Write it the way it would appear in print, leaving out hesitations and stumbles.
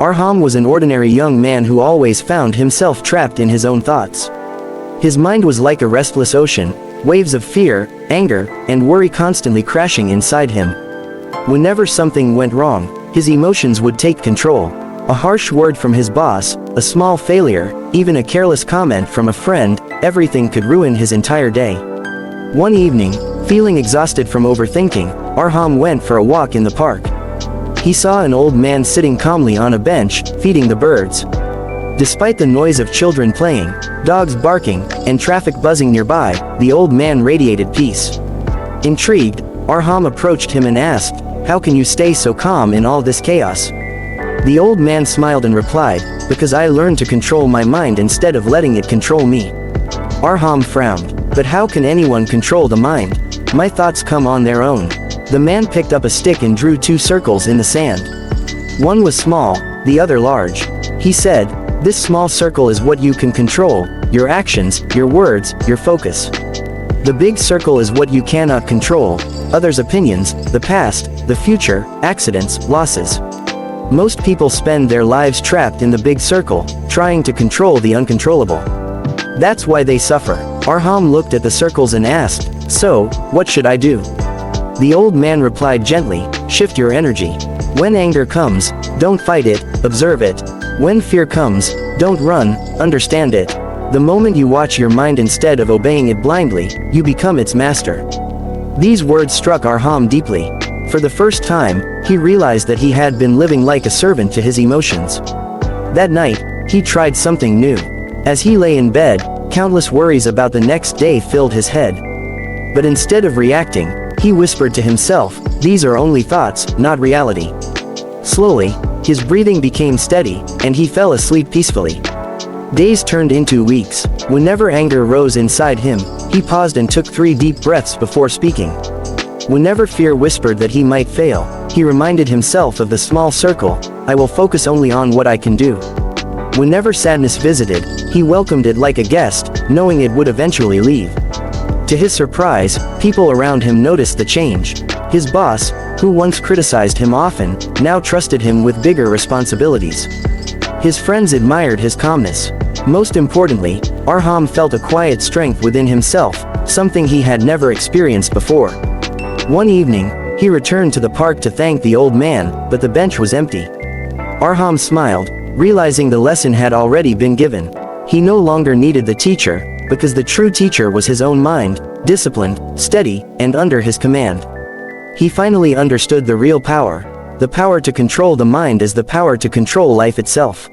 Arham was an ordinary young man who always found himself trapped in his own thoughts. His mind was like a restless ocean, waves of fear, anger, and worry constantly crashing inside him. Whenever something went wrong, his emotions would take control. A harsh word from his boss, a small failure, even a careless comment from a friend, everything could ruin his entire day. One evening, feeling exhausted from overthinking, Arham went for a walk in the park. He saw an old man sitting calmly on a bench, feeding the birds. Despite the noise of children playing, dogs barking, and traffic buzzing nearby, the old man radiated peace. Intrigued, Arham approached him and asked, "How can you stay so calm in all this chaos?" The old man smiled and replied, "Because I learned to control my mind instead of letting it control me." Arham frowned. "But how can anyone control the mind? My thoughts come on their own." The man picked up a stick and drew 2 circles in the sand. One was small, the other large. He said, "This small circle is what you can control, your actions, your words, your focus. The big circle is what you cannot control, others' opinions, the past, the future, accidents, losses." Most people spend their lives trapped in the big circle, trying to control the uncontrollable. That's why they suffer. Arham looked at the circles and asked, "So, what should I do?" The old man replied gently, "Shift your energy. When anger comes, don't fight it, observe it. When fear comes, don't run, understand it. The moment you watch your mind instead of obeying it blindly, you become its master." These words struck Arham deeply. For the first time, he realized that he had been living like a servant to his emotions. That night, he tried something new. As he lay in bed, countless worries about the next day filled his head. But instead of reacting, he whispered to himself, "These are only thoughts, not reality." Slowly, his breathing became steady, and he fell asleep peacefully. Days turned into weeks. Whenever anger rose inside him, he paused and took 3 deep breaths before speaking. Whenever fear whispered that he might fail, he reminded himself of the small circle, "I will focus only on what I can do." Whenever sadness visited, he welcomed it like a guest, knowing it would eventually leave. To his surprise, people around him noticed the change. His boss, who once criticized him often, now trusted him with bigger responsibilities. His friends admired his calmness. Most importantly, Arham felt a quiet strength within himself, something he had never experienced before. One evening, he returned to the park to thank the old man, but the bench was empty. Arham smiled, realizing the lesson had already been given. He no longer needed the teacher, because the true teacher was his own mind, disciplined, steady, and under his command. He finally understood the real power. The power to control the mind is the power to control life itself.